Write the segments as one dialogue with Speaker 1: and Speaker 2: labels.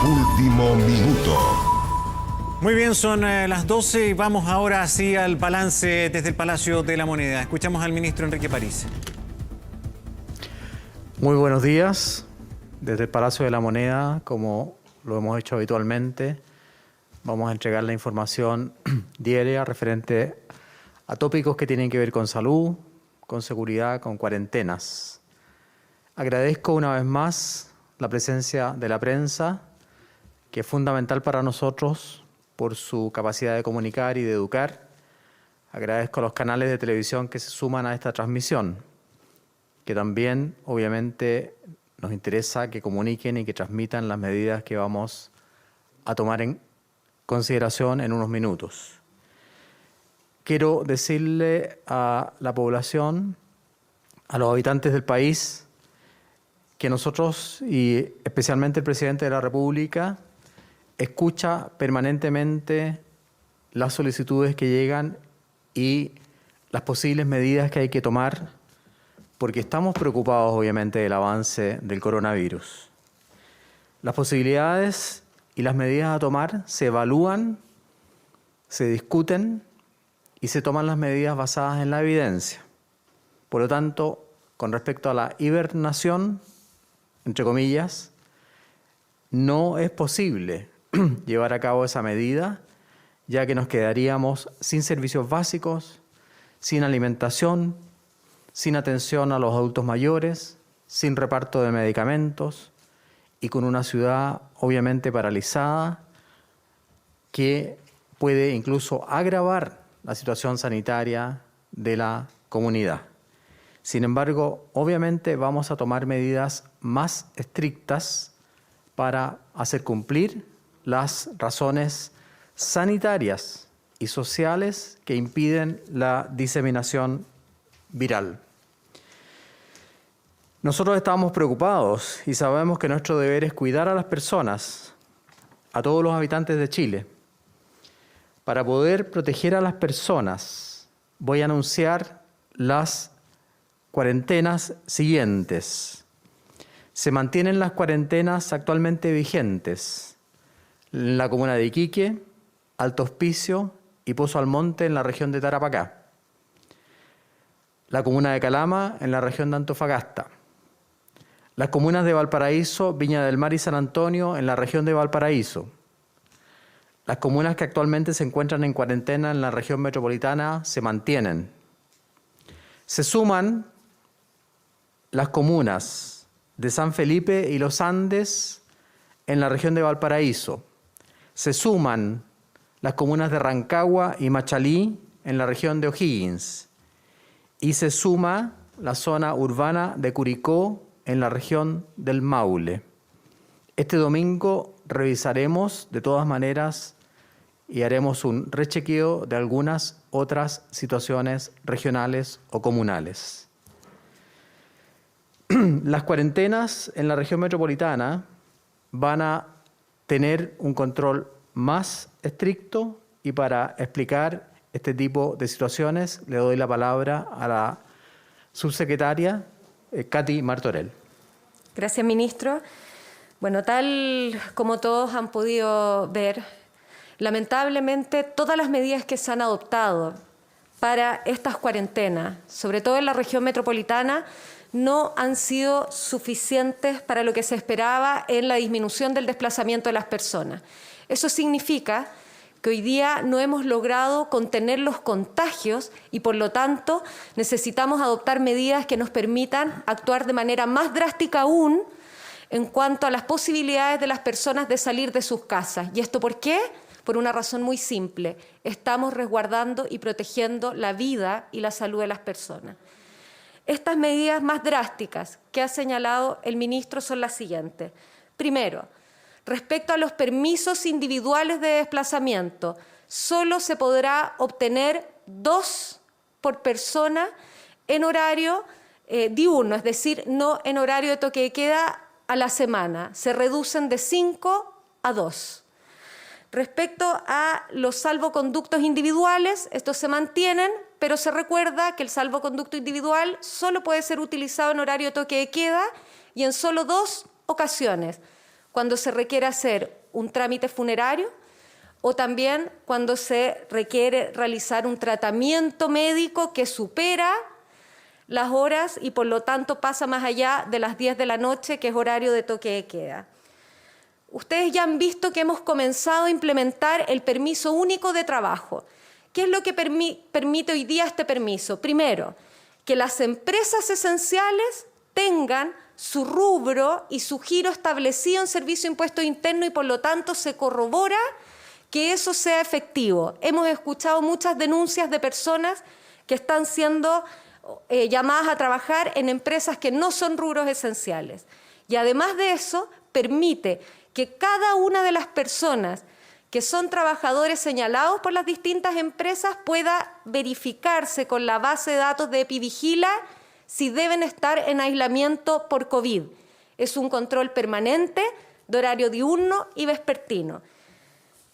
Speaker 1: Último minuto.
Speaker 2: Muy bien, son las 12 y vamos ahora así al balance desde el Palacio de la Moneda. Escuchamos al ministro Enrique París.
Speaker 3: Muy buenos días. Desde el Palacio de la Moneda, como lo hemos hecho habitualmente, vamos a entregar la información diaria referente a tópicos que tienen que ver con salud, con seguridad, con cuarentenas. Agradezco una vez más la presencia de la prensa, que es fundamental para nosotros por su capacidad de comunicar y de educar. Agradezco a los canales de televisión que se suman a esta transmisión, que también obviamente nos interesa que comuniquen y que transmitan las medidas que vamos a tomar en consideración en unos minutos. Quiero decirle a la población, a los habitantes del país, que nosotros, y especialmente el presidente de la República, escucha permanentemente las solicitudes que llegan y las posibles medidas que hay que tomar, porque estamos preocupados obviamente del avance del coronavirus. Las posibilidades y las medidas a tomar se evalúan, se discuten y se toman las medidas basadas en la evidencia. Por lo tanto, con respecto a la hibernación, entre comillas, no es posible llevar a cabo esa medida, ya que nos quedaríamos sin servicios básicos, sin alimentación, sin atención a los adultos mayores, sin reparto de medicamentos y con una ciudad obviamente paralizada que puede incluso agravar la situación sanitaria de la comunidad. Sin embargo, obviamente vamos a tomar medidas más estrictas para hacer cumplir las razones sanitarias y sociales que impiden la diseminación viral. Nosotros estamos preocupados y sabemos que nuestro deber es cuidar a las personas, a todos los habitantes de Chile. Para poder proteger a las personas, voy a anunciar las cuarentenas siguientes. Se mantienen las cuarentenas actualmente vigentes en la comuna de Iquique, Alto Hospicio y Pozo Almonte en la región de Tarapacá. La comuna de Calama en la región de Antofagasta. Las comunas de Valparaíso, Viña del Mar y San Antonio en la región de Valparaíso. Las comunas que actualmente se encuentran en cuarentena en la región metropolitana se mantienen. Se suman las comunas de San Felipe y Los Andes en la región de Valparaíso. Se suman las comunas de Rancagua y Machalí en la región de O'Higgins. Y se suma la zona urbana de Curicó en la región del Maule. Este domingo revisaremos de todas maneras y haremos un rechequeo de algunas otras situaciones regionales o comunales. Las cuarentenas en la región metropolitana van a tener un control más estricto y para explicar este tipo de situaciones le doy la palabra a la subsecretaria Katy Martorell.
Speaker 4: Gracias, ministro. Bueno, tal como todos han podido ver, lamentablemente todas las medidas que se han adoptado para estas cuarentenas, sobre todo en la región metropolitana, no han sido suficientes para lo que se esperaba en la disminución del desplazamiento de las personas. Eso significa que hoy día no hemos logrado contener los contagios y, por lo tanto, necesitamos adoptar medidas que nos permitan actuar de manera más drástica aún en cuanto a las posibilidades de las personas de salir de sus casas. ¿Y esto por qué? Por una razón muy simple. Estamos resguardando y protegiendo la vida y la salud de las personas. Estas medidas más drásticas que ha señalado el ministro son las siguientes. Primero, respecto a los permisos individuales de desplazamiento, solo se podrá obtener 2 por persona en horario diurno, es decir, no en horario de toque de queda a la semana. Se reducen de 5 a 2. Respecto a los salvoconductos individuales, estos se mantienen, pero se recuerda que el salvoconducto individual solo puede ser utilizado en horario de toque de queda y en solo 2 ocasiones. cuando se requiere hacer un trámite funerario o también cuando se requiere realizar un tratamiento médico que supera las horas y por lo tanto pasa más allá de las 10 de la noche, que es horario de toque de queda. Ustedes ya han visto que hemos comenzado a implementar el permiso único de trabajo. ¿Qué es lo que permite hoy día este permiso? Primero, que las empresas esenciales tengan su rubro y su giro establecido en Servicio de Impuesto Interno y por lo tanto se corrobora que eso sea efectivo. Hemos escuchado muchas denuncias de personas que están siendo llamadas a trabajar en empresas que no son rubros esenciales. Y además de eso, permite que cada una de las personas que son trabajadores señalados por las distintas empresas pueda verificarse con la base de datos de Epivigila si deben estar en aislamiento por COVID. Es un control permanente de horario diurno y vespertino.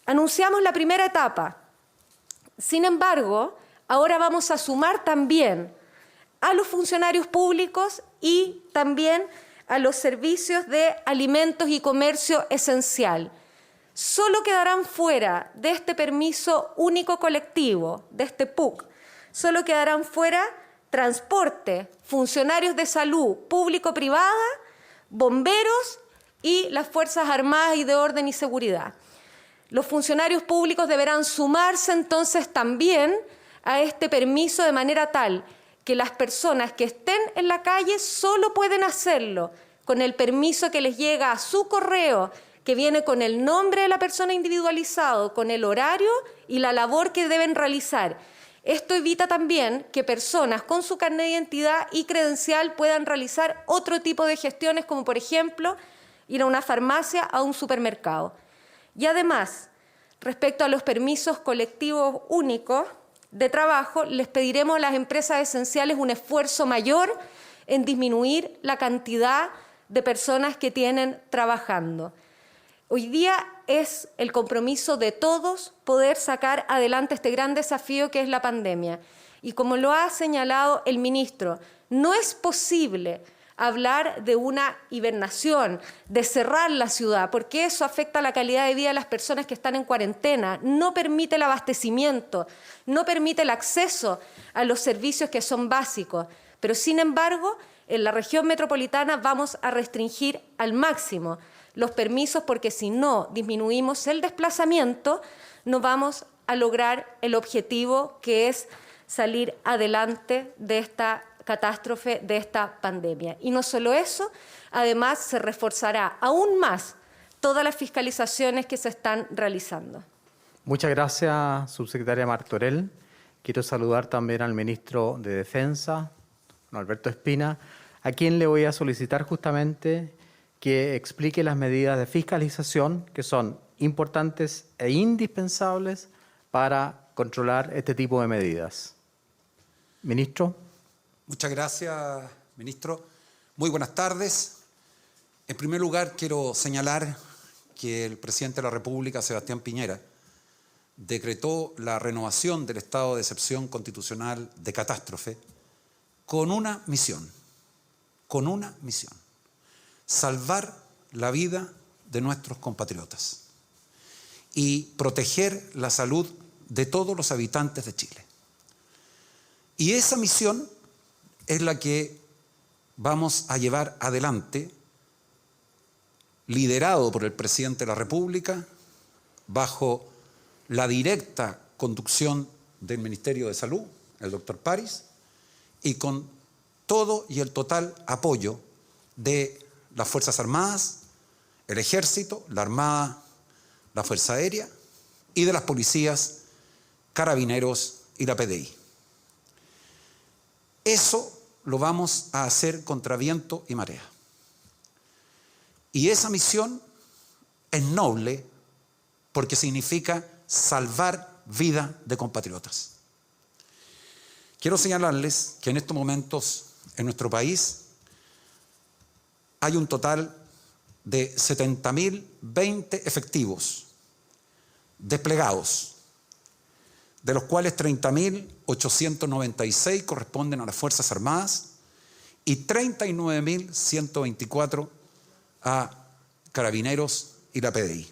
Speaker 4: Anunciamos la primera etapa. Sin embargo, ahora vamos a sumar también a los funcionarios públicos y también a los servicios de alimentos y comercio esencial. Solo quedarán fuera de este permiso único colectivo, de este PUC, solo quedarán fuera transporte, funcionarios de salud público-privada, bomberos y las Fuerzas Armadas y de Orden y Seguridad. Los funcionarios públicos deberán sumarse entonces también a este permiso de manera tal que las personas que estén en la calle solo pueden hacerlo con el permiso que les llega a su correo, que viene con el nombre de la persona individualizado, con el horario y la labor que deben realizar. Esto evita también que personas con su carnet de identidad y credencial puedan realizar otro tipo de gestiones, como por ejemplo ir a una farmacia, a un supermercado. Y además, respecto a los permisos colectivos únicos de trabajo, les pediremos a las empresas esenciales un esfuerzo mayor en disminuir la cantidad de personas que tienen trabajando. Hoy día es el compromiso de todos poder sacar adelante este gran desafío que es la pandemia. Y como lo ha señalado el ministro, no es posible hablar de una hibernación, de cerrar la ciudad, porque eso afecta la calidad de vida de las personas que están en cuarentena, no permite el abastecimiento, no permite el acceso a los servicios que son básicos. Pero sin embargo, en la región metropolitana vamos a restringir al máximo los permisos, porque si no disminuimos el desplazamiento, no vamos a lograr el objetivo que es salir adelante de esta catástrofe, de esta pandemia. Y no solo eso, además se reforzará aún más todas las fiscalizaciones que se están realizando.
Speaker 3: Muchas gracias, subsecretaria Martorell. Quiero saludar también al ministro de Defensa, don Alberto Espina, a quien le voy a solicitar justamente que explique las medidas de fiscalización que son importantes e indispensables para controlar este tipo de medidas. Ministro.
Speaker 1: Muchas gracias, ministro. Muy buenas tardes. En primer lugar, quiero señalar que el presidente de la República, Sebastián Piñera, decretó la renovación del estado de excepción constitucional de catástrofe con una misión, salvar la vida de nuestros compatriotas y proteger la salud de todos los habitantes de Chile. Y esa misión es la que vamos a llevar adelante, liderado por el presidente de la República, bajo la directa conducción del Ministerio de Salud, el doctor París, y con todo y el total apoyo de las Fuerzas Armadas, el Ejército, la Armada, la Fuerza Aérea y de las policías, Carabineros y la PDI. Eso lo vamos a hacer contra viento y marea. Y esa misión es noble porque significa salvar vida de compatriotas. Quiero señalarles que en estos momentos en nuestro país hay un total de 70.020 efectivos desplegados, de los cuales 30.896 corresponden a las Fuerzas Armadas y 39.124 a Carabineros y la PDI.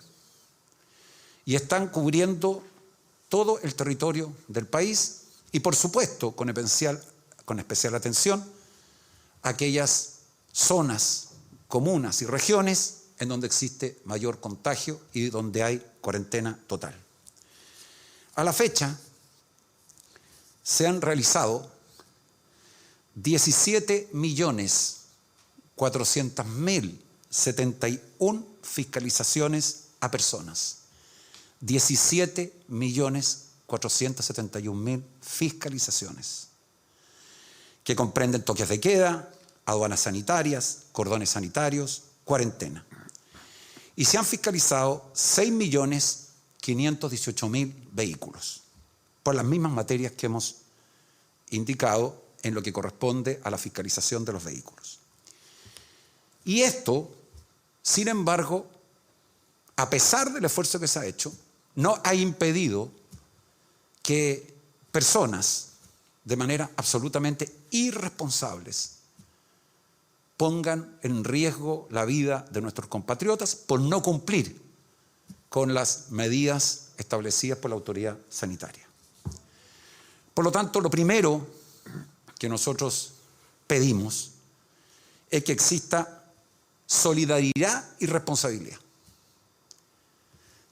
Speaker 1: Y están cubriendo todo el territorio del país y, por supuesto, con especial atención a aquellas zonas, comunas y regiones en donde existe mayor contagio y donde hay cuarentena total. A la fecha se han realizado 17.400.071 fiscalizaciones a personas. 17.471.000 fiscalizaciones, que comprenden toques de queda, aduanas sanitarias, cordones sanitarios, cuarentena. Y se han fiscalizado 6.518.000 vehículos, por las mismas materias que hemos indicado en lo que corresponde a la fiscalización de los vehículos. Y esto, sin embargo, a pesar del esfuerzo que se ha hecho, no ha impedido que personas, de manera absolutamente irresponsables, pongan en riesgo la vida de nuestros compatriotas por no cumplir con las medidas establecidas por la autoridad sanitaria. Por lo tanto, lo primero que nosotros pedimos es que exista solidaridad y responsabilidad.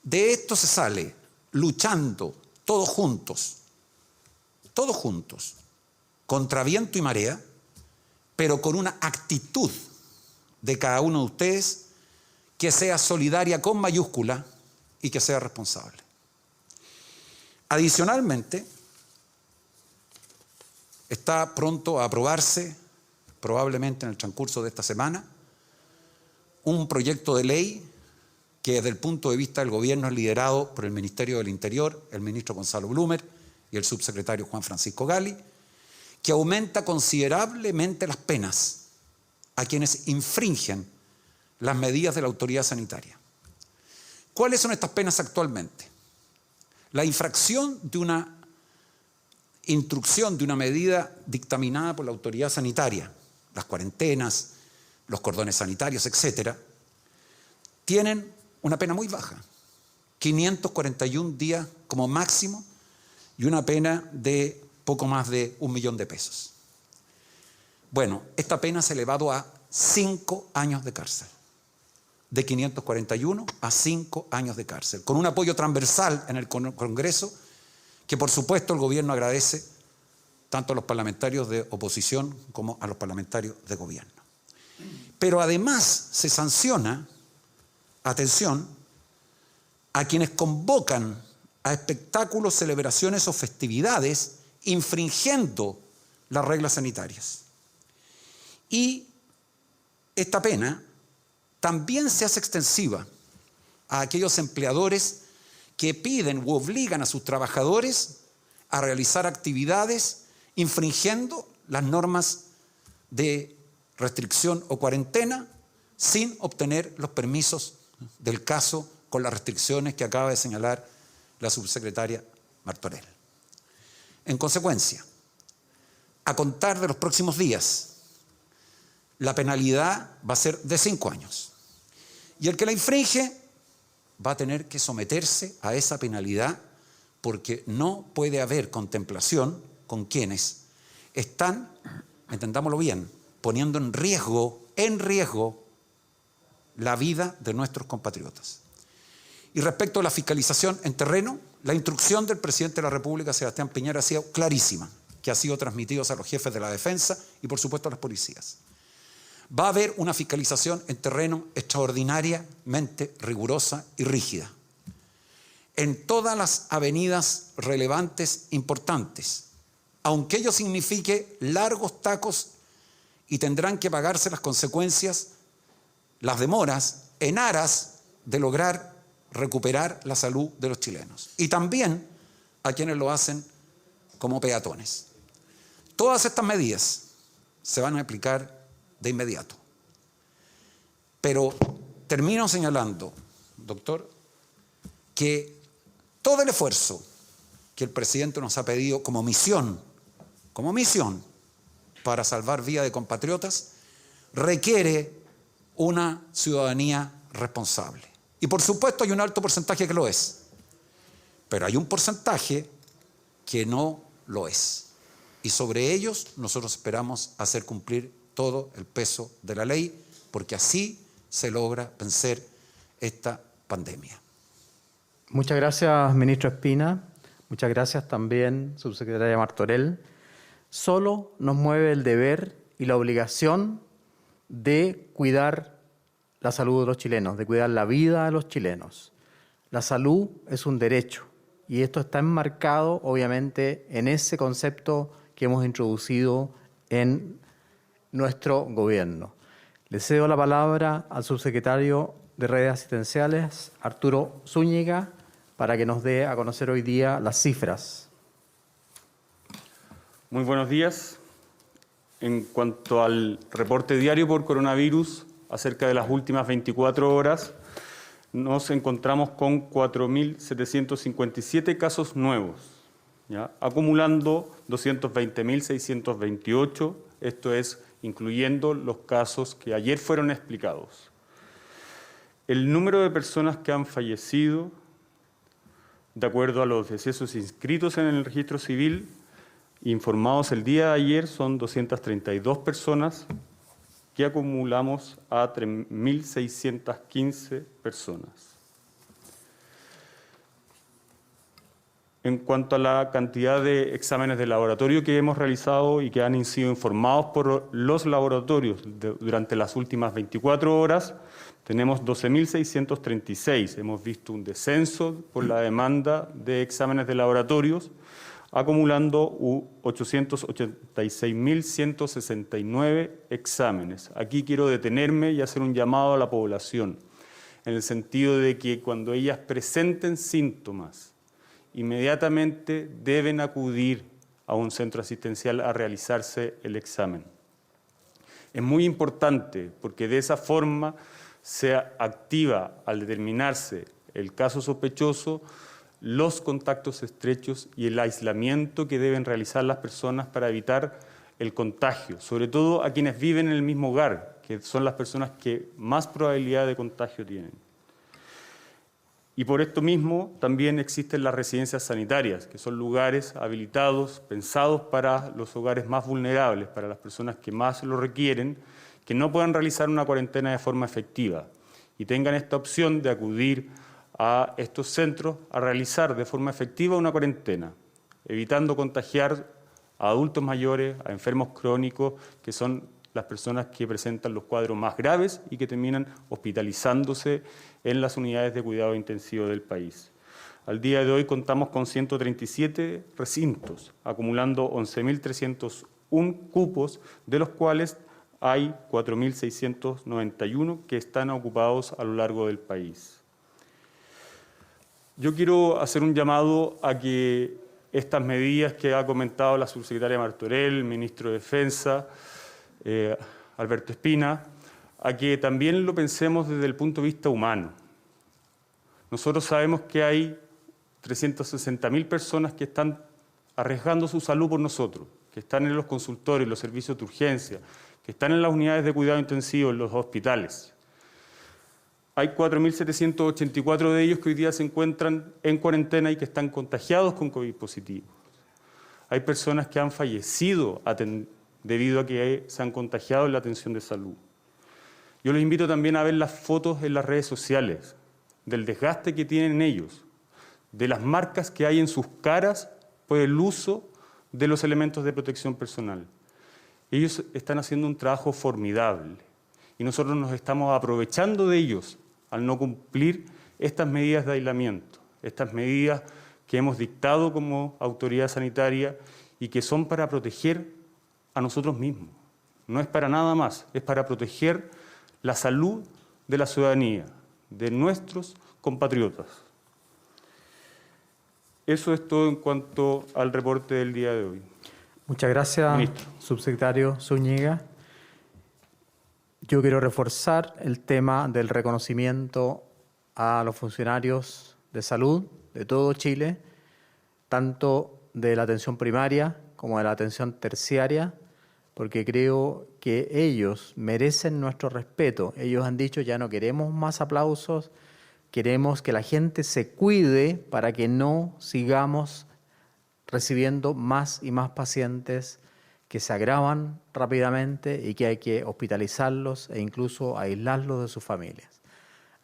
Speaker 1: De esto se sale luchando todos juntos, contra viento y marea, pero con una actitud de cada uno de ustedes que sea solidaria con mayúscula y que sea responsable. Adicionalmente, está pronto a aprobarse, probablemente en el transcurso de esta semana, un proyecto de ley que desde el punto de vista del gobierno es liderado por el Ministerio del Interior, el ministro Gonzalo Bloomer y el subsecretario Juan Francisco Gali, que aumenta considerablemente las penas a quienes infringen las medidas de la autoridad sanitaria. ¿Cuáles son estas penas actualmente? La infracción de una instrucción, de una medida dictaminada por la autoridad sanitaria, las cuarentenas, los cordones sanitarios, etcétera, tienen una pena muy baja, 541 días como máximo y una pena de poco más de 1 millón de pesos. Bueno, esta pena se ha elevado a 5 años de cárcel, de 541 a 5 años de cárcel, con un apoyo transversal en el Congreso que por supuesto el gobierno agradece tanto a los parlamentarios de oposición como a los parlamentarios de gobierno. Pero además se sanciona, atención, a quienes convocan a espectáculos, celebraciones o festividades infringiendo las reglas sanitarias. Y esta pena también se hace extensiva a aquellos empleadores que piden u obligan a sus trabajadores a realizar actividades infringiendo las normas de restricción o cuarentena sin obtener los permisos del caso con las restricciones que acaba de señalar la subsecretaria Martorell. En consecuencia, a contar de los próximos días, la penalidad va a ser de 5 años. Y el que la infringe va a tener que someterse a esa penalidad porque no puede haber contemplación con quienes están, entendámoslo bien, poniendo en riesgo la vida de nuestros compatriotas. Y respecto a la fiscalización en terreno, la instrucción del presidente de la República, Sebastián Piñera, ha sido clarísima, que ha sido transmitida a los jefes de la defensa y por supuesto a las policías. Va a haber una fiscalización en terreno extraordinariamente rigurosa y rígida. En todas las avenidas relevantes importantes, aunque ello signifique largos tacos y tendrán que pagarse las consecuencias, las demoras, en aras de lograr recuperar la salud de los chilenos. Y también a quienes lo hacen como peatones. Todas estas medidas se van a aplicar de inmediato. Pero termino señalando, doctor, que todo el esfuerzo que el presidente nos ha pedido como misión para salvar vidas de compatriotas, requiere una ciudadanía responsable. Y por supuesto hay un alto porcentaje que lo es, pero hay un porcentaje que no lo es. Y sobre ellos nosotros esperamos hacer cumplir todo el peso de la ley, porque así se logra vencer esta pandemia.
Speaker 3: Muchas gracias, ministro Espina. Muchas gracias también, subsecretaria Martorell. Solo nos mueve el deber y la obligación de cuidar la salud de los chilenos, de cuidar la vida de los chilenos. La salud es un derecho y esto está enmarcado, obviamente, en ese concepto que hemos introducido en nuestro gobierno. Le cedo la palabra al subsecretario de Redes Asistenciales, Arturo Zúñiga, para que nos dé a conocer hoy día las cifras.
Speaker 5: Muy buenos días. En cuanto al reporte diario por coronavirus, acerca de las últimas 24 horas, nos encontramos con 4.757 casos nuevos, ¿ya? Acumulando 220.628, esto es incluyendo los casos que ayer fueron explicados. El número de personas que han fallecido, de acuerdo a los decesos inscritos en el registro civil, informados el día de ayer, son 232 personas, que acumulamos a 3.615 personas. En cuanto a la cantidad de exámenes de laboratorio que hemos realizado y que han sido informados por los laboratorios durante las últimas 24 horas, tenemos 12.636. Hemos visto un descenso por la demanda de exámenes de laboratorios, acumulando 886.169 exámenes. Aquí quiero detenerme y hacer un llamado a la población, en el sentido de que cuando ellas presenten síntomas, inmediatamente deben acudir a un centro asistencial a realizarse el examen. Es muy importante porque de esa forma se activa, al determinarse el caso sospechoso, los contactos estrechos y el aislamiento que deben realizar las personas para evitar el contagio, sobre todo a quienes viven en el mismo hogar, que son las personas que más probabilidad de contagio tienen. Y por esto mismo también existen las residencias sanitarias, que son lugares habilitados, pensados para los hogares más vulnerables, para las personas que más lo requieren, que no puedan realizar una cuarentena de forma efectiva y tengan esta opción de acudir a estos centros a realizar de forma efectiva una cuarentena, evitando contagiar a adultos mayores, a enfermos crónicos, que son las personas que presentan los cuadros más graves y que terminan hospitalizándose en las unidades de cuidado intensivo del país. Al día de hoy contamos con 137 recintos, acumulando 11.301 cupos, de los cuales hay 4.691 que están ocupados a lo largo del país. Yo quiero hacer un llamado a que estas medidas que ha comentado la subsecretaria Martorell, el ministro de Defensa, Alberto Espina, a que también lo pensemos desde el punto de vista humano. Nosotros sabemos que hay 360.000 personas que están arriesgando su salud por nosotros, que están en los consultorios, los servicios de urgencia, que están en las unidades de cuidado intensivo, en los hospitales. Hay 4.784 de ellos que hoy día se encuentran en cuarentena y que están contagiados con COVID positivo. Hay personas que han fallecido debido a que se han contagiado en la atención de salud. Yo les invito también a ver las fotos en las redes sociales, del desgaste que tienen ellos, de las marcas que hay en sus caras por el uso de los elementos de protección personal. Ellos están haciendo un trabajo formidable y nosotros nos estamos aprovechando de ellos al no cumplir estas medidas de aislamiento, estas medidas que hemos dictado como autoridad sanitaria y que son para proteger a nosotros mismos. No es para nada más, es para proteger la salud de la ciudadanía, de nuestros compatriotas. Eso es todo en cuanto al reporte del día de hoy.
Speaker 3: Muchas gracias,
Speaker 5: Ministro.
Speaker 3: Subsecretario Zúñiga. Yo quiero reforzar el tema del reconocimiento a los funcionarios de salud de todo Chile, tanto de la atención primaria como de la atención terciaria, porque creo que ellos merecen nuestro respeto. Ellos han dicho, ya no queremos más aplausos, queremos que la gente se cuide para que no sigamos recibiendo más y más pacientes que se agravan rápidamente y que hay que hospitalizarlos e incluso aislarlos de sus familias.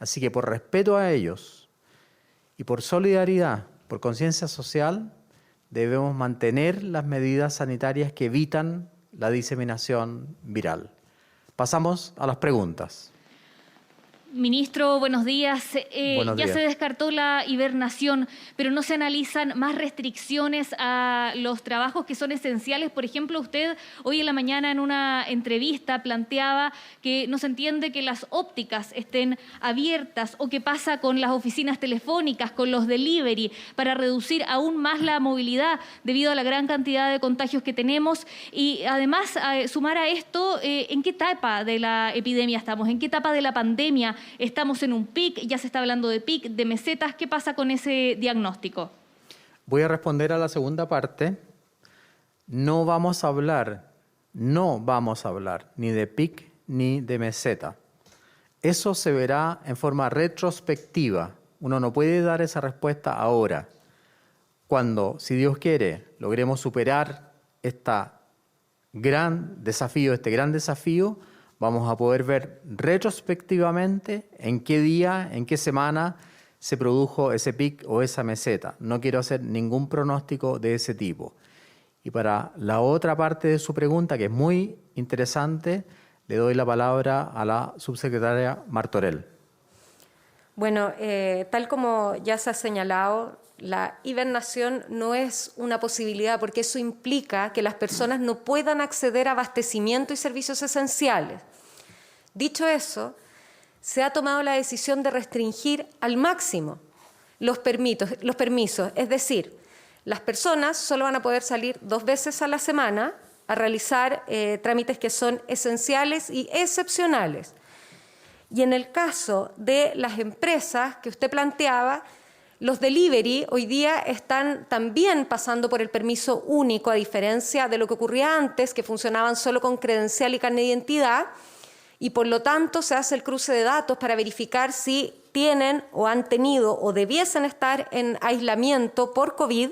Speaker 3: Así que por respeto a ellos y por solidaridad, por conciencia social, debemos mantener las medidas sanitarias que evitan la diseminación viral. Pasamos a las preguntas.
Speaker 6: Ministro, buenos días.
Speaker 3: Buenos días.
Speaker 6: Ya se descartó la hibernación, pero no se analizan más restricciones a los trabajos que son esenciales. Por ejemplo, usted hoy en la mañana en una entrevista planteaba que no se entiende que las ópticas estén abiertas o qué pasa con las oficinas telefónicas, con los delivery, para reducir aún más la movilidad debido a la gran cantidad de contagios que tenemos. Y además, sumar a esto, ¿en qué etapa de la epidemia estamos? ¿En qué etapa de la pandemia? ¿Estamos en un pic? ¿Ya se está hablando de pic, de mesetas? ¿Qué pasa con ese diagnóstico?
Speaker 3: Voy a responder a la segunda parte. No vamos a hablar ni de pic ni de meseta. Eso se verá en forma retrospectiva. Uno no puede dar esa respuesta ahora. Cuando, si Dios quiere, logremos superar este gran desafío, vamos a poder ver retrospectivamente en qué día, en qué semana se produjo ese pic o esa meseta. No quiero hacer ningún pronóstico de ese tipo. Y para la otra parte de su pregunta, que es muy interesante, le doy la palabra a la subsecretaria Martorell.
Speaker 4: Bueno, tal como ya se ha señalado, la hibernación no es una posibilidad porque eso implica que las personas no puedan acceder a abastecimiento y servicios esenciales. Dicho eso, se ha tomado la decisión de restringir al máximo los permisos, es decir, las personas solo van a poder salir 2 veces a la semana a realizar trámites que son esenciales y excepcionales. Y en el caso de las empresas que usted planteaba, los delivery hoy día están también pasando por el permiso único, a diferencia de lo que ocurría antes, que funcionaban solo con credencial y carnet de identidad, y por lo tanto se hace el cruce de datos para verificar si tienen o han tenido o debiesen estar en aislamiento por COVID,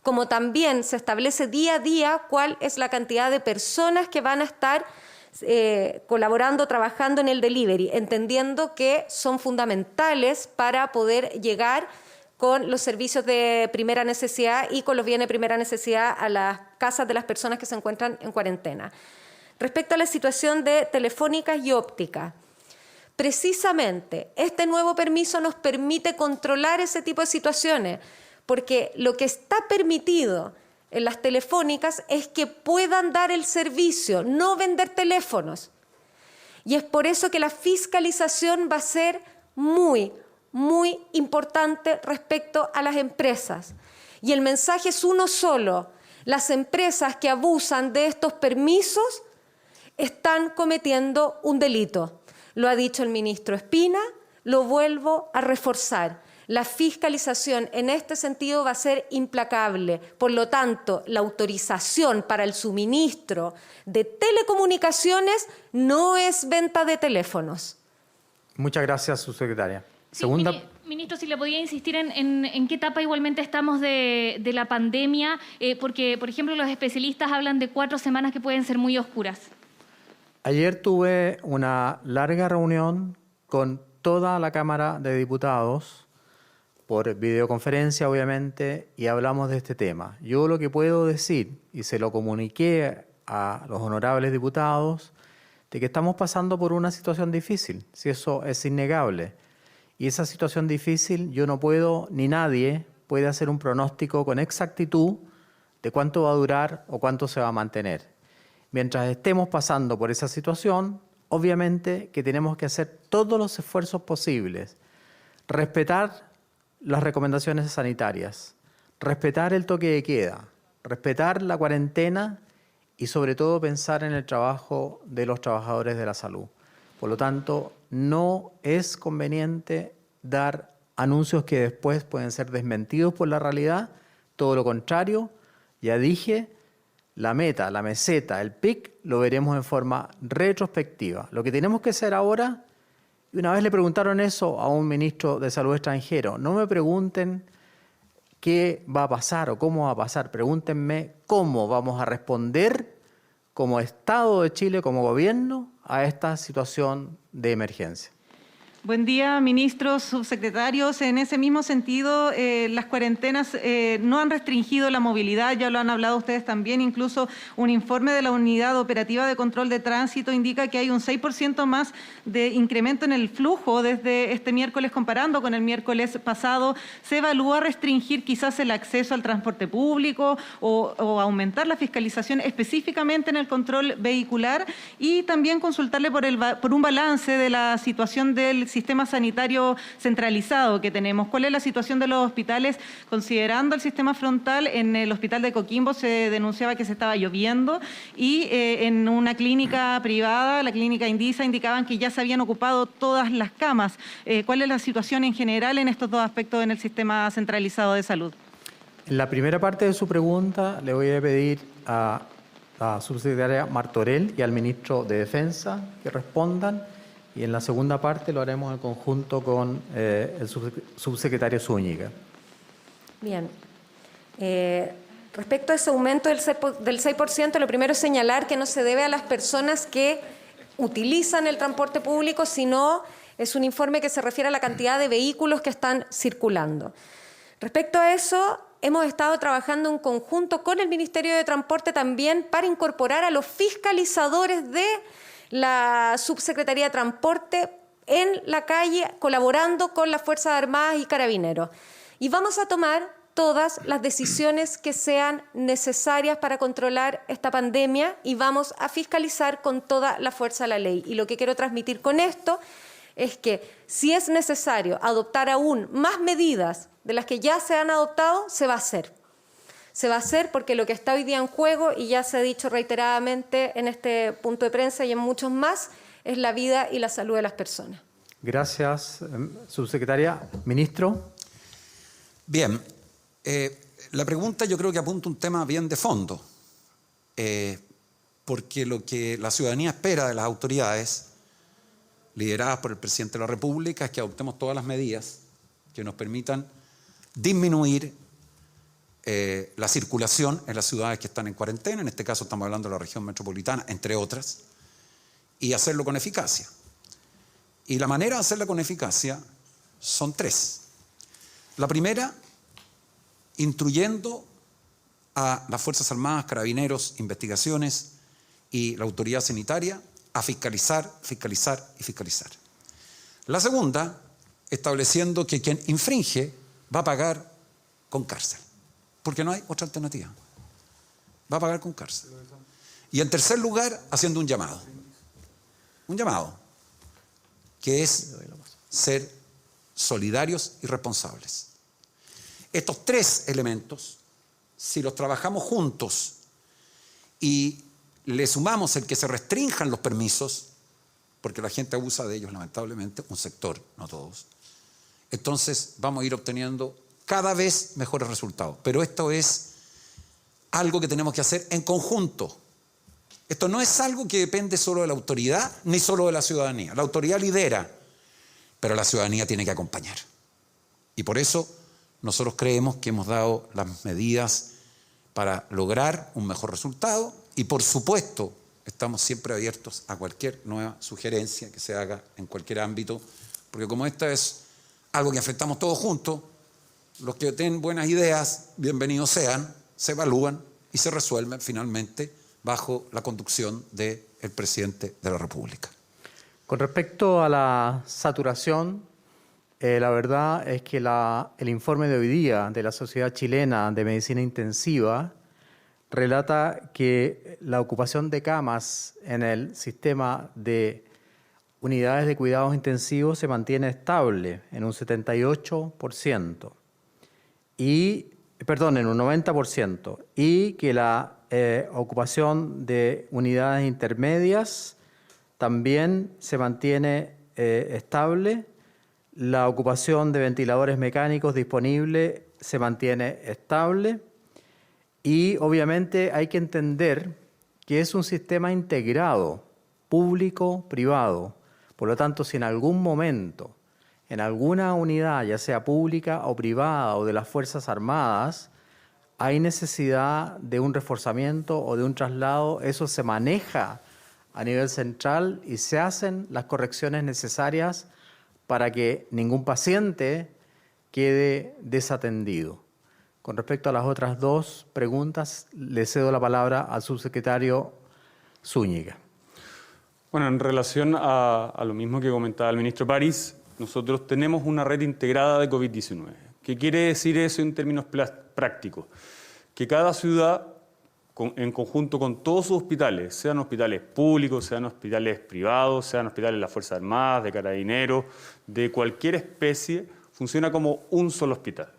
Speaker 4: como también se establece día a día cuál es la cantidad de personas que van a estar colaborando, trabajando en el delivery, entendiendo que son fundamentales para poder llegar con los servicios de primera necesidad y con los bienes de primera necesidad a las casas de las personas que se encuentran en cuarentena. Respecto a la situación de telefónicas y ópticas, precisamente este nuevo permiso nos permite controlar ese tipo de situaciones, porque lo que está permitido en las telefónicas es que puedan dar el servicio, no vender teléfonos. Y es por eso que la fiscalización va a ser muy importante respecto a las empresas. Y el mensaje es uno solo: las empresas que abusan de estos permisos están cometiendo un delito. Lo ha dicho el ministro Espina, lo vuelvo a reforzar. La fiscalización en este sentido va a ser implacable. Por lo tanto, la autorización para el suministro de telecomunicaciones no es venta de teléfonos.
Speaker 3: Muchas gracias, subsecretaria.
Speaker 6: Sí,
Speaker 3: Segunda...
Speaker 6: Ministro, si le podía insistir en qué etapa igualmente estamos de la pandemia, porque, por ejemplo, los especialistas hablan de 4 semanas que pueden ser muy oscuras.
Speaker 3: Ayer tuve una larga reunión con toda la Cámara de Diputados, por videoconferencia obviamente, y hablamos de este tema. Yo lo que puedo decir, y se lo comuniqué a los honorables diputados, de que estamos pasando por una situación difícil, si eso es innegable. Y esa situación difícil yo no puedo, ni nadie puede hacer un pronóstico con exactitud de cuánto va a durar o cuánto se va a mantener. Mientras estemos pasando por esa situación, obviamente que tenemos que hacer todos los esfuerzos posibles, respetar las recomendaciones sanitarias, respetar el toque de queda, respetar la cuarentena y sobre todo pensar en el trabajo de los trabajadores de la salud. Por lo tanto, no es conveniente dar anuncios que después pueden ser desmentidos por la realidad, todo lo contrario. Ya dije, la meta, la meseta, el pic, lo veremos en forma retrospectiva. Lo que tenemos que hacer ahora, y una vez le preguntaron eso a un ministro de Salud extranjero, no me pregunten qué va a pasar o cómo va a pasar, pregúntenme cómo vamos a responder como Estado de Chile, como gobierno, a esta situación de emergencia.
Speaker 7: Buen día, ministros, subsecretarios. En ese mismo sentido, las cuarentenas no han restringido la movilidad, ya lo han hablado ustedes también. Incluso un informe de la Unidad Operativa de Control de Tránsito indica que hay un 6% más de incremento en el flujo desde este miércoles comparando con el miércoles pasado. ¿Se evalúa restringir quizás el acceso al transporte público o aumentar la fiscalización específicamente en el control vehicular? Y también consultarle por un balance de la situación del sistema sanitario centralizado que tenemos. ¿Cuál es la situación de los hospitales considerando el sistema frontal? En el hospital de Coquimbo se denunciaba que se estaba lloviendo y en una clínica privada, la clínica Indisa, indicaban que ya se habían ocupado todas las camas. ¿Cuál es la situación en general en estos dos aspectos en el sistema centralizado de salud?
Speaker 3: En la primera parte de su pregunta le voy a pedir a la subsecretaria Martorell y al ministro de Defensa que respondan. Y en la segunda parte lo haremos en conjunto con el subsecretario Zúñiga.
Speaker 4: Bien. Respecto a ese aumento del 6%, lo primero es señalar que no se debe a las personas que utilizan el transporte público, sino es un informe que se refiere a la cantidad de vehículos que están circulando. Respecto a eso, hemos estado trabajando en conjunto con el Ministerio de Transporte también para incorporar a los fiscalizadores de la Subsecretaría de Transporte en la calle, colaborando con las Fuerzas Armadas y Carabineros. Y vamos a tomar todas las decisiones que sean necesarias para controlar esta pandemia y vamos a fiscalizar con toda la fuerza de la ley. Y lo que quiero transmitir con esto es que si es necesario adoptar aún más medidas de las que ya se han adoptado, se va a hacer. Se va a hacer porque lo que está hoy día en juego, y ya se ha dicho reiteradamente en este punto de prensa y en muchos más, es la vida y la salud de las personas.
Speaker 3: Gracias, subsecretaria. Ministro.
Speaker 1: Bien, la pregunta yo creo que apunta un tema bien de fondo, porque lo que la ciudadanía espera de las autoridades, lideradas por el presidente de la República, es que adoptemos todas las medidas que nos permitan disminuir la circulación en las ciudades que están en cuarentena, en este caso estamos hablando de la región metropolitana, entre otras, y hacerlo con eficacia. Y la manera de hacerla con eficacia son tres. La primera, instruyendo a las Fuerzas Armadas, Carabineros, Investigaciones y la autoridad sanitaria a fiscalizar, fiscalizar y fiscalizar. La segunda, estableciendo que quien infringe va a pagar con cárcel, porque no hay otra alternativa. Va a pagar con cárcel. Y en tercer lugar, haciendo un llamado, que es ser solidarios y responsables. Estos tres elementos, si los trabajamos juntos y le sumamos el que se restrinjan los permisos, porque la gente abusa de ellos lamentablemente, un sector, no todos, entonces vamos a ir obteniendo cada vez mejores resultados. Pero esto es algo que tenemos que hacer en conjunto. Esto no es algo que depende solo de la autoridad ni solo de la ciudadanía. La autoridad lidera, pero la ciudadanía tiene que acompañar. Y por eso nosotros creemos que hemos dado las medidas para lograr un mejor resultado y por supuesto estamos siempre abiertos a cualquier nueva sugerencia que se haga en cualquier ámbito, porque como esta es algo que afectamos todos juntos, los que tienen buenas ideas, bienvenidos sean, se evalúan y se resuelven finalmente bajo la conducción del presidente de la República.
Speaker 3: Con respecto a la saturación, la verdad es que el informe de hoy día de la Sociedad Chilena de Medicina Intensiva relata que la ocupación de camas en el sistema de unidades de cuidados intensivos se mantiene estable en un 78%. En un 90%, y que la ocupación de unidades intermedias también se mantiene estable, la ocupación de ventiladores mecánicos disponibles se mantiene estable Y obviamente hay que entender que es un sistema integrado, público-privado. Por lo tanto, si en algún momento, en alguna unidad, ya sea pública o privada o de las Fuerzas Armadas, hay necesidad de un reforzamiento o de un traslado, eso se maneja a nivel central y se hacen las correcciones necesarias para que ningún paciente quede desatendido. Con respecto a las otras dos preguntas, le cedo la palabra al subsecretario Zúñiga.
Speaker 5: Bueno, en relación a lo mismo que comentaba el ministro París, nosotros tenemos una red integrada de COVID-19. ¿Qué quiere decir eso en términos prácticos? Que cada ciudad, en conjunto con todos sus hospitales, sean hospitales públicos, sean hospitales privados, sean hospitales de las Fuerzas Armadas, de Carabineros, de cualquier especie, funciona como un solo hospital.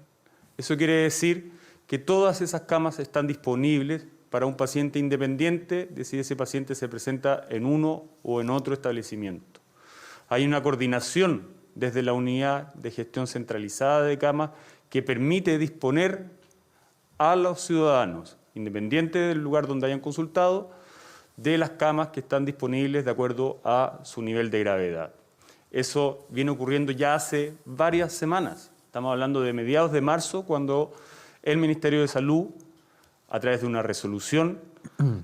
Speaker 5: Eso quiere decir que todas esas camas están disponibles para un paciente independiente de si ese paciente se presenta en uno o en otro establecimiento. Hay una coordinación desde la unidad de gestión centralizada de camas que permite disponer a los ciudadanos, independiente del lugar donde hayan consultado, de las camas que están disponibles de acuerdo a su nivel de gravedad. Eso viene ocurriendo ya hace varias semanas. Estamos hablando de mediados de marzo, cuando el Ministerio de Salud, a través de una resolución,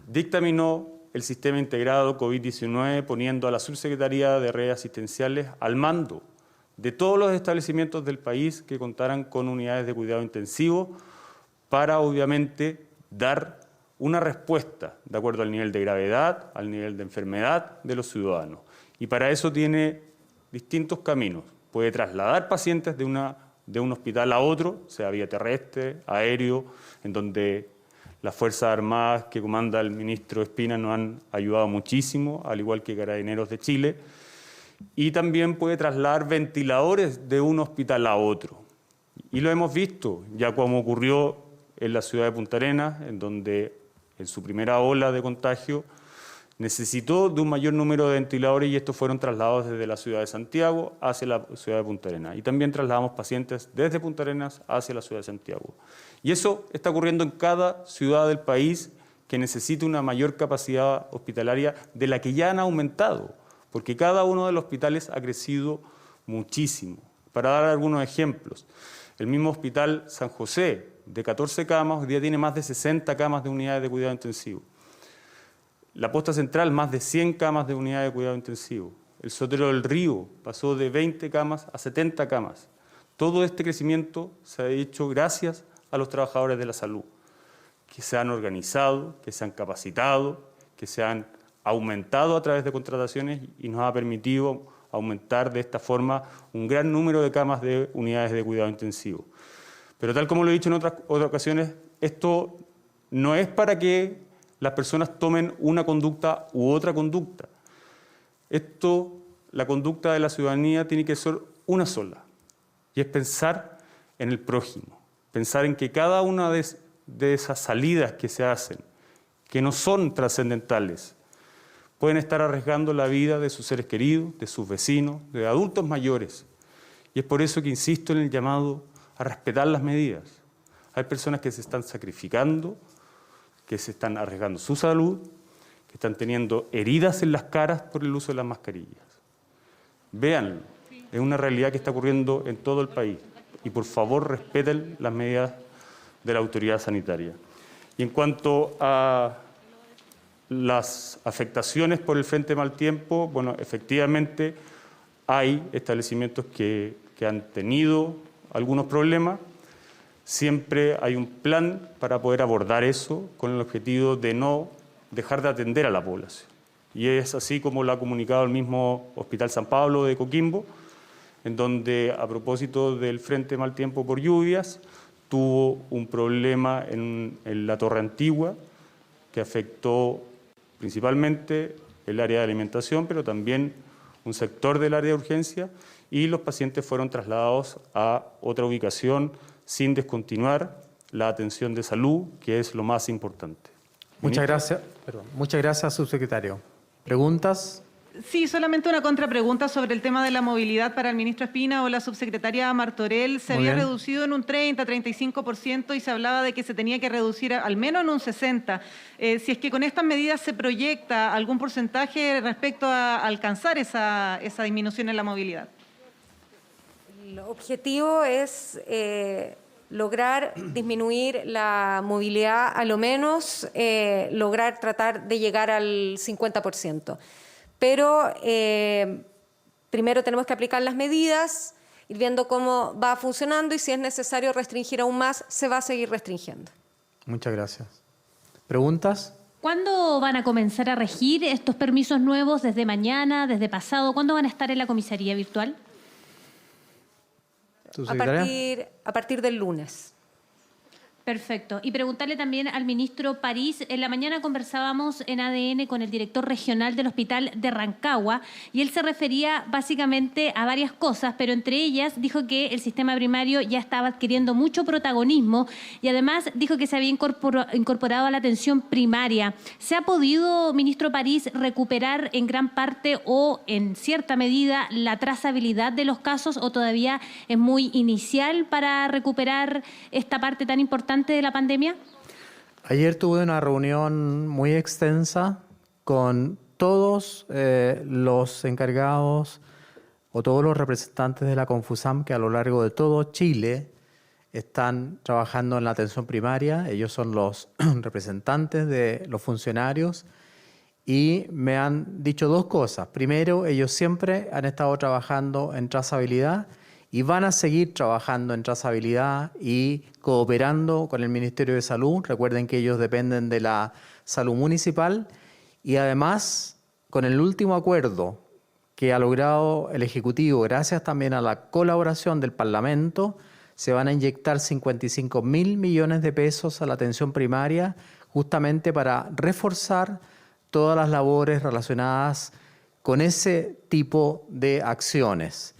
Speaker 5: dictaminó el sistema integrado COVID-19, poniendo a la Subsecretaría de Redes Asistenciales al mando de todos los establecimientos del país que contaran con unidades de cuidado intensivo para, obviamente, dar una respuesta de acuerdo al nivel de gravedad, al nivel de enfermedad de los ciudadanos. Y para eso tiene distintos caminos. Puede trasladar pacientes de un hospital a otro, sea vía terrestre, aéreo, en donde las Fuerzas Armadas que comanda el ministro Espina nos han ayudado muchísimo, al igual que Carabineros de Chile, y también puede trasladar ventiladores de un hospital a otro. Y lo hemos visto, ya como ocurrió en la ciudad de Punta Arenas, en donde en su primera ola de contagio necesitó de un mayor número de ventiladores y estos fueron trasladados desde la ciudad de Santiago hacia la ciudad de Punta Arenas. Y también trasladamos pacientes desde Punta Arenas hacia la ciudad de Santiago. Y eso está ocurriendo en cada ciudad del país que necesita una mayor capacidad hospitalaria de la que ya han aumentado, porque cada uno de los hospitales ha crecido muchísimo. Para dar algunos ejemplos, el mismo Hospital San José, de 14 camas, hoy día tiene más de 60 camas de unidades de cuidado intensivo. La Posta Central, más de 100 camas de unidad de cuidado intensivo. El Sotero del Río pasó de 20 camas a 70 camas. Todo este crecimiento se ha hecho gracias a los trabajadores de la salud, que se han organizado, que se han capacitado, que se han aumentado a través de contrataciones y nos ha permitido aumentar de esta forma un gran número de camas de unidades de cuidado intensivo. Pero tal como lo he dicho en otras ocasiones, esto no es para que las personas tomen una conducta u otra conducta. La conducta de la ciudadanía tiene que ser una sola, y es pensar en el prójimo, pensar en que cada una de esas salidas que se hacen, que no son trascendentales, pueden estar arriesgando la vida de sus seres queridos, de sus vecinos, de adultos mayores. Y es por eso que insisto en el llamado a respetar las medidas. Hay personas que se están sacrificando, que se están arriesgando su salud, que están teniendo heridas en las caras por el uso de las mascarillas. Véanlo, es una realidad que está ocurriendo en todo el país y por favor respeten las medidas de la autoridad sanitaria. Y en cuanto a las afectaciones por el frente mal tiempo, bueno, efectivamente hay establecimientos que han tenido algunos problemas. Siempre hay un plan para poder abordar eso con el objetivo de no dejar de atender a la población. Y es así como lo ha comunicado el mismo Hospital San Pablo de Coquimbo, en donde a propósito del frente mal tiempo por lluvias, tuvo un problema en la Torre Antigua que afectó principalmente el área de alimentación, pero también un sector del área de urgencia, y los pacientes fueron trasladados a otra ubicación sin descontinuar la atención de salud, que es lo más importante.
Speaker 3: Muchas gracias, subsecretario. ¿Preguntas?
Speaker 7: Sí, solamente una contrapregunta sobre el tema de la movilidad para el ministro Espina o la subsecretaria Martorell. Se
Speaker 3: Muy
Speaker 7: había
Speaker 3: bien.
Speaker 7: reducido en un 30-35% y se hablaba de que se tenía que reducir al menos en un 60%. Si es que con estas medidas se proyecta algún porcentaje respecto a alcanzar esa disminución en la movilidad.
Speaker 4: El objetivo es lograr disminuir la movilidad, a lo menos lograr tratar de llegar al 50%. Pero primero tenemos que aplicar las medidas, ir viendo cómo va funcionando y si es necesario restringir aún más, se va a seguir restringiendo.
Speaker 3: Muchas gracias. ¿Preguntas?
Speaker 6: ¿Cuándo van a comenzar a regir estos permisos nuevos? ¿Desde mañana, desde pasado? ¿Cuándo van a estar en la comisaría virtual?
Speaker 4: A partir del lunes.
Speaker 6: Perfecto. Y preguntarle también al ministro París. En la mañana conversábamos en ADN con el director regional del Hospital de Rancagua y él se refería básicamente a varias cosas, pero entre ellas dijo que el sistema primario ya estaba adquiriendo mucho protagonismo y además dijo que se había incorporado a la atención primaria. ¿Se ha podido, ministro París, recuperar en gran parte o en cierta medida la trazabilidad de los casos o todavía es muy inicial para recuperar esta parte tan importante de la pandemia?
Speaker 3: Ayer tuve una reunión muy extensa con todos los encargados o todos los representantes de la Confusam que a lo largo de todo Chile están trabajando en la atención primaria. Ellos son los representantes de los funcionarios y me han dicho dos cosas. Primero, ellos siempre han estado trabajando en trazabilidad y van a seguir trabajando en trazabilidad y cooperando con el Ministerio de Salud. Recuerden que ellos dependen de la salud municipal y además con el último acuerdo que ha logrado el Ejecutivo, gracias también a la colaboración del Parlamento, se van a inyectar 55.000 millones de pesos a la atención primaria justamente para reforzar todas las labores relacionadas con ese tipo de acciones.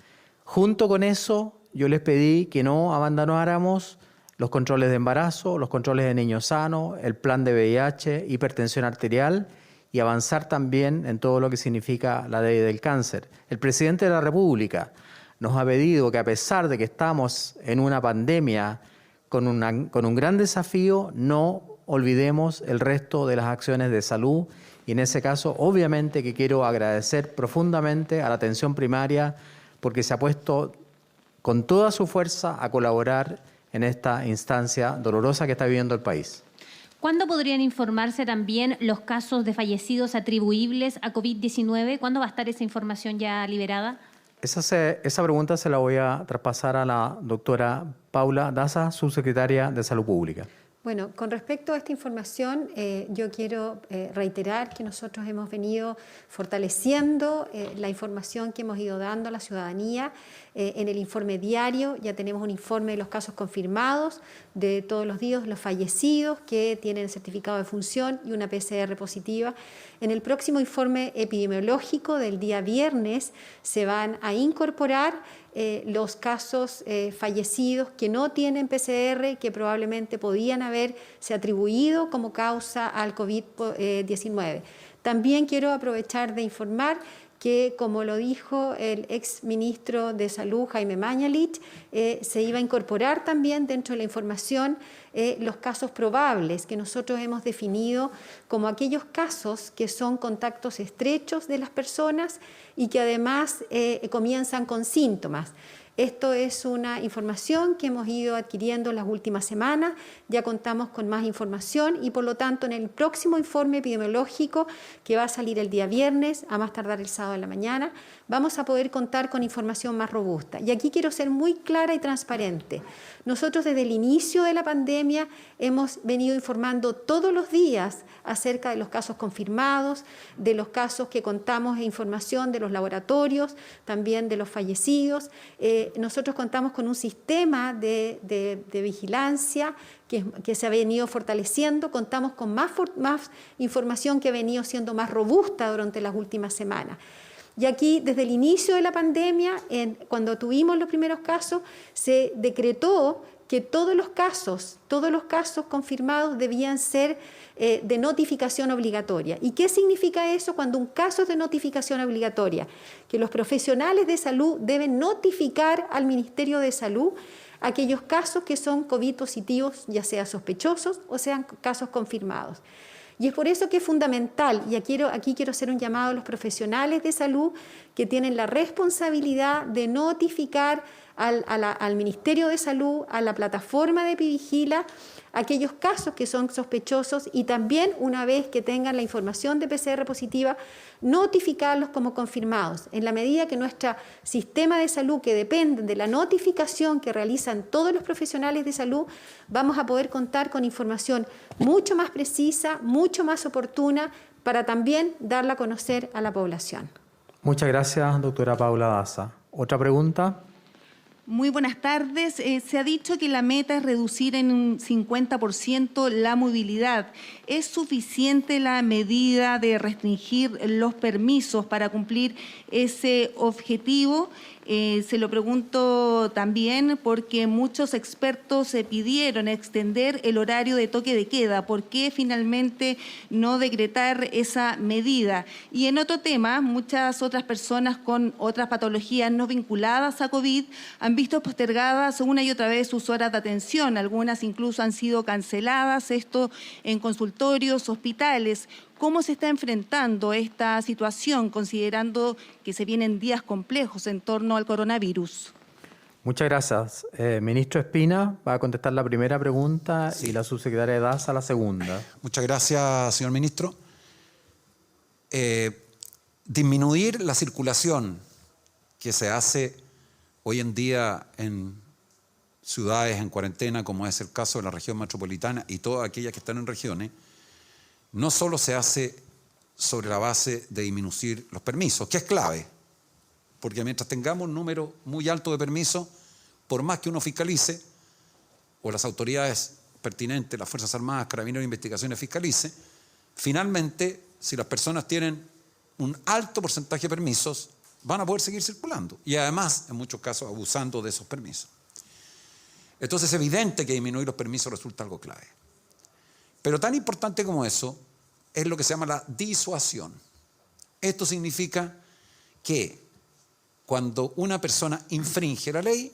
Speaker 3: Junto con eso, yo les pedí que no abandonáramos los controles de embarazo, los controles de niños sanos, el plan de VIH, hipertensión arterial y avanzar también en todo lo que significa la ley del cáncer. El presidente de la República nos ha pedido que a pesar de que estamos en una pandemia con un gran desafío, no olvidemos el resto de las acciones de salud y en ese caso, obviamente que quiero agradecer profundamente a la atención primaria porque se ha puesto con toda su fuerza a colaborar en esta instancia dolorosa que está viviendo el país.
Speaker 6: ¿Cuándo podrían informarse también los casos de fallecidos atribuibles a COVID-19? ¿Cuándo va a estar esa información ya liberada?
Speaker 3: Esa pregunta se la voy a traspasar a la doctora Paula Daza, subsecretaria de Salud Pública.
Speaker 8: Bueno, con respecto a esta información, yo quiero reiterar que nosotros hemos venido fortaleciendo la información que hemos ido dando a la ciudadanía. En el informe diario ya tenemos un informe de los casos confirmados, de todos los días los fallecidos que tienen certificado de función y una PCR positiva. En el próximo informe epidemiológico del día viernes se van a incorporar los casos fallecidos que no tienen PCR, que probablemente podían haberse atribuido como causa al COVID-19. También quiero aprovechar de informar que, como lo dijo el ex ministro de Salud, Jaime Mañalich, se iba a incorporar también dentro de la información los casos probables, que nosotros hemos definido como aquellos casos que son contactos estrechos de las personas y que además comienzan con síntomas. Esto es una información que hemos ido adquiriendo las últimas semanas, ya contamos con más información y por lo tanto en el próximo informe epidemiológico que va a salir el día viernes, a más tardar el sábado en la mañana, vamos a poder contar con información más robusta. Y aquí quiero ser muy clara y transparente. Nosotros desde el inicio de la pandemia hemos venido informando todos los días acerca de los casos confirmados, de los casos que contamos e información de los laboratorios, también de los fallecidos. Nosotros contamos con un sistema de vigilancia que se ha venido fortaleciendo, contamos con más información que ha venido siendo más robusta durante las últimas semanas. Y aquí, desde el inicio de la pandemia, cuando tuvimos los primeros casos, se decretó que todos los casos confirmados debían ser de notificación obligatoria. ¿Y qué significa eso cuando un caso es de notificación obligatoria? Que los profesionales de salud deben notificar al Ministerio de Salud aquellos casos que son COVID positivos, ya sea sospechosos o sean casos confirmados. Y es por eso que es fundamental, y aquí quiero hacer un llamado a los profesionales de salud que tienen la responsabilidad de notificar al Ministerio de Salud, a la plataforma de Epivigila, aquellos casos que son sospechosos y también, una vez que tengan la información de PCR positiva, notificarlos como confirmados. En la medida que nuestro sistema de salud, que depende de la notificación que realizan todos los profesionales de salud, vamos a poder contar con información mucho más precisa, mucho más oportuna, para también darla a conocer a la población.
Speaker 3: Muchas gracias, doctora Paula Daza. ¿Otra pregunta?
Speaker 9: Muy buenas tardes. Se ha dicho que la meta es reducir en un 50% la movilidad. ¿Es suficiente la medida de restringir los permisos para cumplir ese objetivo? Se lo pregunto también porque muchos expertos pidieron extender el horario de toque de queda. ¿Por qué finalmente no decretar esa medida? Y en otro tema, muchas otras personas con otras patologías no vinculadas a COVID han visto postergadas una y otra vez sus horas de atención. Algunas incluso han sido canceladas, esto en consultorios, hospitales. ¿Cómo se está enfrentando esta situación, considerando que se vienen días complejos en torno al coronavirus?
Speaker 3: Muchas gracias. Ministro Espina va a contestar la primera pregunta, sí, y la subsecretaria Daza la segunda.
Speaker 1: Muchas gracias, señor ministro. Disminuir la circulación que se hace hoy en día en ciudades en cuarentena, como es el caso de la región metropolitana y todas aquellas que están en regiones, no solo se hace sobre la base de disminuir los permisos, que es clave, porque mientras tengamos un número muy alto de permisos, por más que uno fiscalice, o las autoridades pertinentes, las Fuerzas Armadas, Carabineros de Investigaciones fiscalice, finalmente, si las personas tienen un alto porcentaje de permisos, van a poder seguir circulando y además, en muchos casos, abusando de esos permisos. Entonces es evidente que disminuir los permisos resulta algo clave. Pero tan importante como eso es lo que se llama la disuasión. Esto significa que cuando una persona infringe la ley,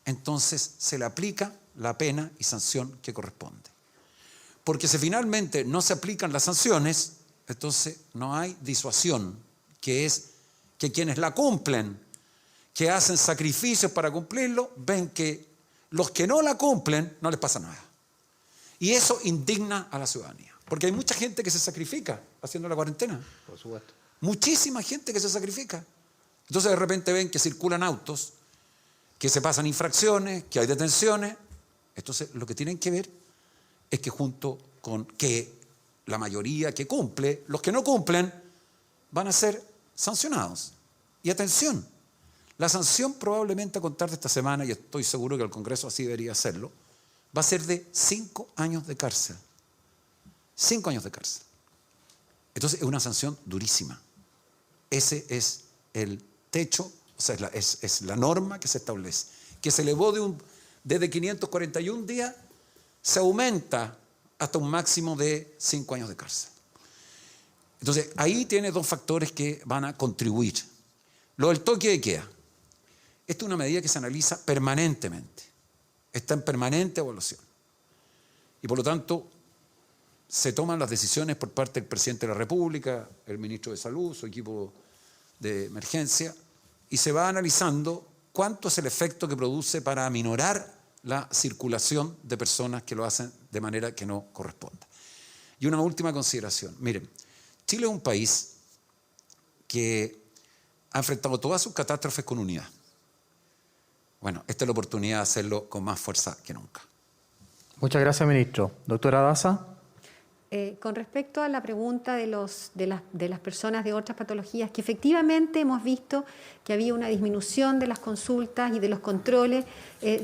Speaker 1: entonces se le aplica la pena y sanción que corresponde. Porque si finalmente no se aplican las sanciones, entonces no hay disuasión, que es que quienes la cumplen, que hacen sacrificios para cumplirlo, ven que los que no la cumplen no les pasa nada. Y eso indigna a la ciudadanía, porque hay mucha gente que se sacrifica haciendo la cuarentena.
Speaker 3: Por supuesto.
Speaker 1: Muchísima gente que se sacrifica. Entonces de repente ven que circulan autos, que se pasan infracciones, que hay detenciones. Entonces lo que tienen que ver es que junto con que la mayoría que cumple, los que no cumplen van a ser sancionados. Y atención, la sanción probablemente a contar de esta semana, y estoy seguro que el Congreso así debería hacerlo, va a ser de 5 años de cárcel. 5 años de cárcel. Entonces es una sanción durísima. Ese es el techo, o sea, es la norma que se establece. Que se elevó desde 541 días, se aumenta hasta un máximo de 5 años de cárcel. Entonces ahí tiene 2 factores que van a contribuir. Lo del toque de queda. Esta es una medida que se analiza permanentemente. Está en permanente evaluación. Y por lo tanto, se toman las decisiones por parte del presidente de la República, el ministro de Salud, su equipo de emergencia, y se va analizando cuánto es el efecto que produce para aminorar la circulación de personas que lo hacen de manera que no corresponda. Y una última consideración. Miren, Chile es un país que ha enfrentado todas sus catástrofes con unidad. Bueno, esta es la oportunidad de hacerlo con más fuerza que nunca.
Speaker 3: Muchas gracias, ministro. Doctora Daza.
Speaker 8: Con respecto a la pregunta de las personas de otras patologías, que efectivamente hemos visto que había una disminución de las consultas y de los controles,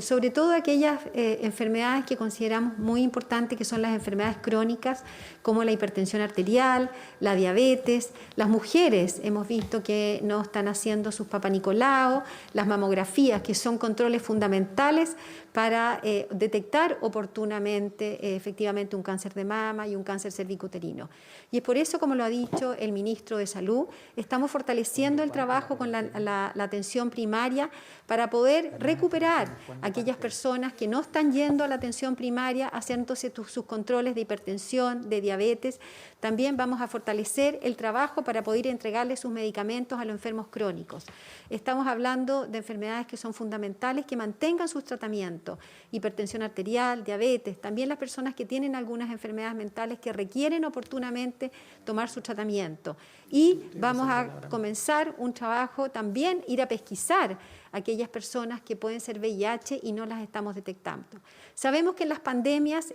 Speaker 8: sobre todo aquellas enfermedades que consideramos muy importantes, que son las enfermedades crónicas, como la hipertensión arterial, la diabetes. Las mujeres hemos visto que no están haciendo sus Papá Nicolau, las mamografías, que son controles fundamentales para detectar oportunamente efectivamente un cáncer de mama y un cáncer cervicuterino. Y es por eso, como lo ha dicho el ministro de Salud, estamos fortaleciendo el trabajo con la atención primaria para poder recuperar a aquellas personas que no están yendo a la atención primaria, haciéndose sus controles de hipertensión, de diabetes. También vamos a fortalecer el trabajo para poder entregarle sus medicamentos a los enfermos crónicos. Estamos hablando de enfermedades que son fundamentales, que mantengan sus tratamientos, hipertensión arterial, diabetes, también las personas que tienen algunas enfermedades mentales que requieren oportunamente tomar su tratamiento. Y vamos a comenzar un trabajo también, ir a pesquisar a aquellas personas que pueden ser VIH y no las estamos detectando. Sabemos que en las pandemias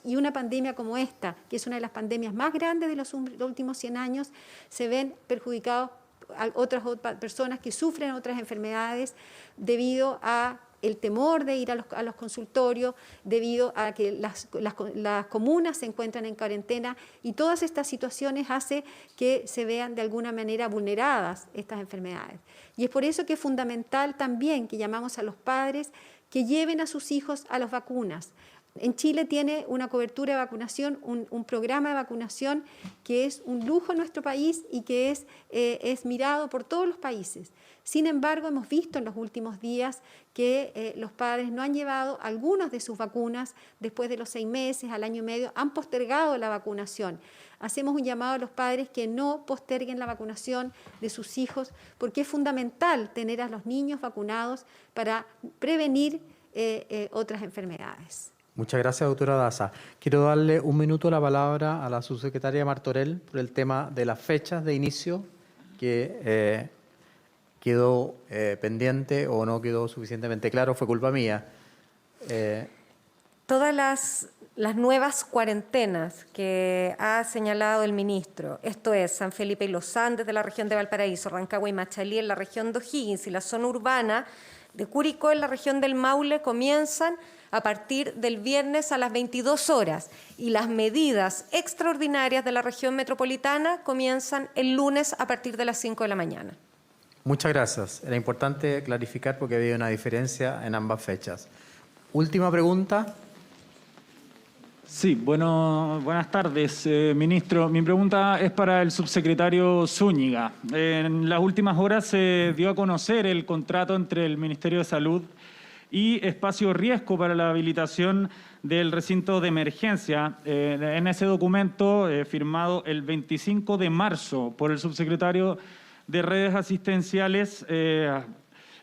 Speaker 8: y una pandemia como esta, que es una de las pandemias más grandes de los últimos 100 años, se ven perjudicados a otras personas que sufren otras enfermedades debido a el temor de ir a los consultorios, debido a que las comunas se encuentran en cuarentena, y todas estas situaciones hacen que se vean de alguna manera vulneradas estas enfermedades. Y es por eso que es fundamental también que llamamos a los padres que lleven a sus hijos a las vacunas. En Chile tiene una cobertura de vacunación, un programa de vacunación que es un lujo en nuestro país y que es mirado por todos los países. Sin embargo, hemos visto en los últimos días que los padres no han llevado algunas de sus vacunas después de los 6 meses, al año y medio, han postergado la vacunación. Hacemos un llamado a los padres que no posterguen la vacunación de sus hijos, porque es fundamental tener a los niños vacunados para prevenir otras enfermedades.
Speaker 3: Muchas gracias, doctora Daza. Quiero darle un minuto la palabra a la subsecretaria Martorell por el tema de las fechas de inicio que quedó pendiente o no quedó suficientemente claro, fue culpa mía.
Speaker 4: Todas las nuevas cuarentenas que ha señalado el ministro, esto es San Felipe y Los Andes de la región de Valparaíso, Rancagua y Machalí en la región de O'Higgins y la zona urbana de Curicó en la región del Maule, comienzan a partir del viernes a las 22 horas y las medidas extraordinarias de la región metropolitana comienzan el lunes a partir de las 5 de la mañana.
Speaker 3: Muchas gracias. Era importante clarificar porque había una diferencia en ambas fechas. Última pregunta.
Speaker 10: Sí, buenas tardes, ministro. Mi pregunta es para el subsecretario Zúñiga. En las últimas horas se dio a conocer el contrato entre el Ministerio de Salud y Espacio Riesgo para la habilitación del recinto de emergencia. En ese documento firmado el 25 de marzo por el subsecretario de Redes Asistenciales,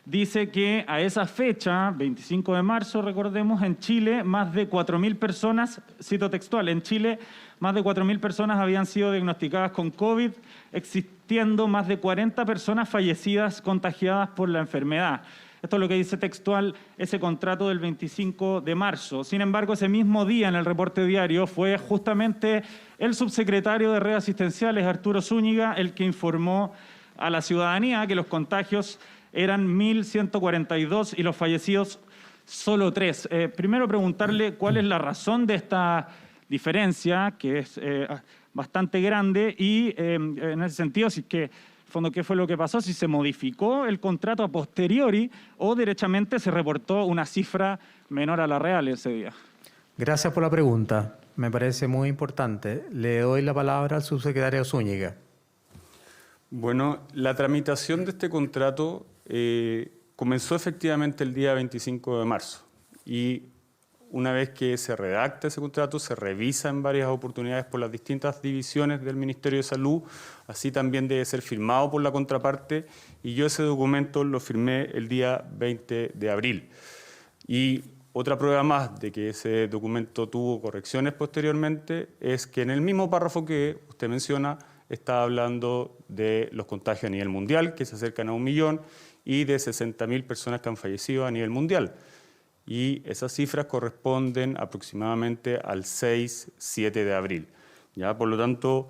Speaker 10: dice que a esa fecha, 25 de marzo, recordemos, en Chile más de 4.000 personas, cito textual, en Chile más de 4.000 personas habían sido diagnosticadas con COVID, existiendo más de 40 personas fallecidas contagiadas por la enfermedad. Esto es lo que dice textual ese contrato del 25 de marzo. Sin embargo, ese mismo día en el reporte diario fue justamente el subsecretario de Redes Asistenciales, Arturo Zúñiga, el que informó a la ciudadanía que los contagios eran 1.142 y los fallecidos solo 3. Primero preguntarle cuál es la razón de esta diferencia, que es bastante grande, y en ese sentido, si es que fondo, ¿qué fue lo que pasó? Si se modificó el contrato a posteriori o derechamente se reportó una cifra menor a la real ese día.
Speaker 3: Gracias por la pregunta. Me parece muy importante. Le doy la palabra al subsecretario Zúñiga.
Speaker 5: Bueno, la tramitación de este contrato comenzó efectivamente el día 25 de marzo y una vez que se redacta ese contrato, se revisa en varias oportunidades por las distintas divisiones del Ministerio de Salud, así también debe ser firmado por la contraparte, y yo ese documento lo firmé el día 20 de abril. Y otra prueba más de que ese documento tuvo correcciones posteriormente es que en el mismo párrafo que usted menciona está hablando de los contagios a nivel mundial, que se acercan a 1 millón, y de 60.000 personas que han fallecido a nivel mundial. Y esas cifras corresponden aproximadamente al 6-7 de abril. ¿Ya? Por lo tanto,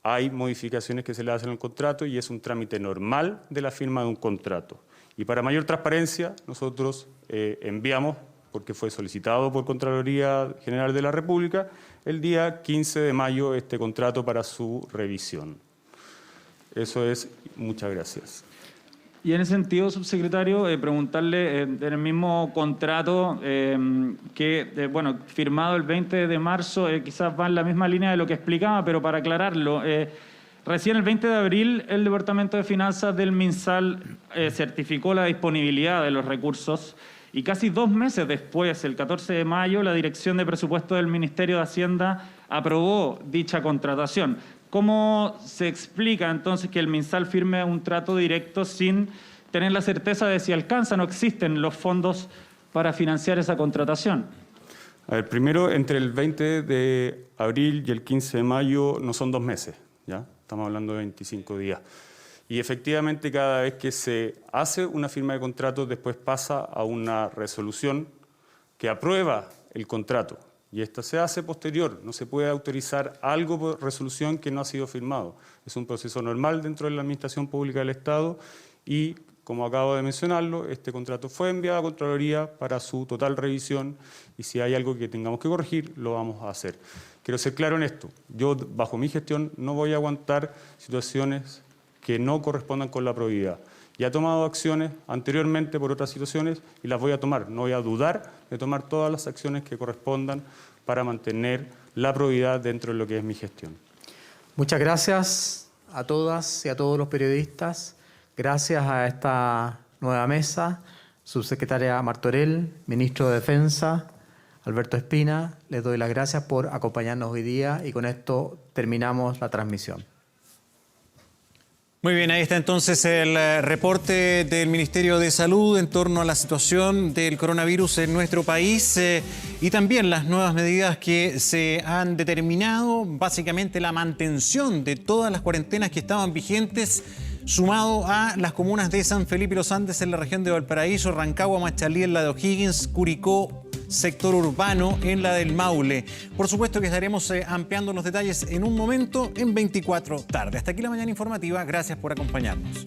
Speaker 5: hay modificaciones que se le hacen al contrato y es un trámite normal de la firma de un contrato. Y para mayor transparencia, nosotros enviamos, porque fue solicitado por Contraloría General de la República, el día 15 de mayo este contrato para su revisión. Eso es. Muchas gracias.
Speaker 10: Y en ese sentido, subsecretario, preguntarle en el mismo contrato que, firmado el 20 de marzo, quizás va en la misma línea de lo que explicaba, pero para aclararlo, recién el 20 de abril el Departamento de Finanzas del MinSal certificó la disponibilidad de los recursos y casi 2 meses después, el 14 de mayo, la Dirección de Presupuesto del Ministerio de Hacienda aprobó dicha contratación. ¿Cómo se explica entonces que el MinSal firme un trato directo sin tener la certeza de si alcanzan o existen los fondos para financiar esa contratación?
Speaker 5: A ver, primero, entre el 20 de abril y el 15 de mayo no son 2 meses, ¿ya? Estamos hablando de 25 días. Y efectivamente, cada vez que se hace una firma de contrato, después pasa a una resolución que aprueba el contrato. Y esta se hace posterior, no se puede autorizar algo por resolución que no ha sido firmado. Es un proceso normal dentro de la Administración Pública del Estado y, como acabo de mencionarlo, este contrato fue enviado a Contraloría para su total revisión y si hay algo que tengamos que corregir, lo vamos a hacer. Quiero ser claro en esto, yo bajo mi gestión no voy a aguantar situaciones que no correspondan con la probidad. Ya he tomado acciones anteriormente por otras situaciones y las voy a tomar. No voy a dudar de tomar todas las acciones que correspondan para mantener la probidad dentro de lo que es mi gestión.
Speaker 3: Muchas gracias a todas y a todos los periodistas. Gracias a esta nueva mesa, subsecretaria Martorell, ministro de Defensa, Alberto Espina. Les doy las gracias por acompañarnos hoy día y con esto terminamos la transmisión.
Speaker 2: Muy bien, ahí está entonces el reporte del Ministerio de Salud en torno a la situación del coronavirus en nuestro país y también las nuevas medidas que se han determinado, básicamente la mantención de todas las cuarentenas que estaban vigentes, sumado a las comunas de San Felipe y Los Andes en la región de Valparaíso, Rancagua, Machalí en la de O'Higgins, Curicó, sector urbano en la del Maule. Por supuesto que estaremos ampliando los detalles en un momento en 24 tarde. Hasta aquí la mañana informativa. Gracias por acompañarnos.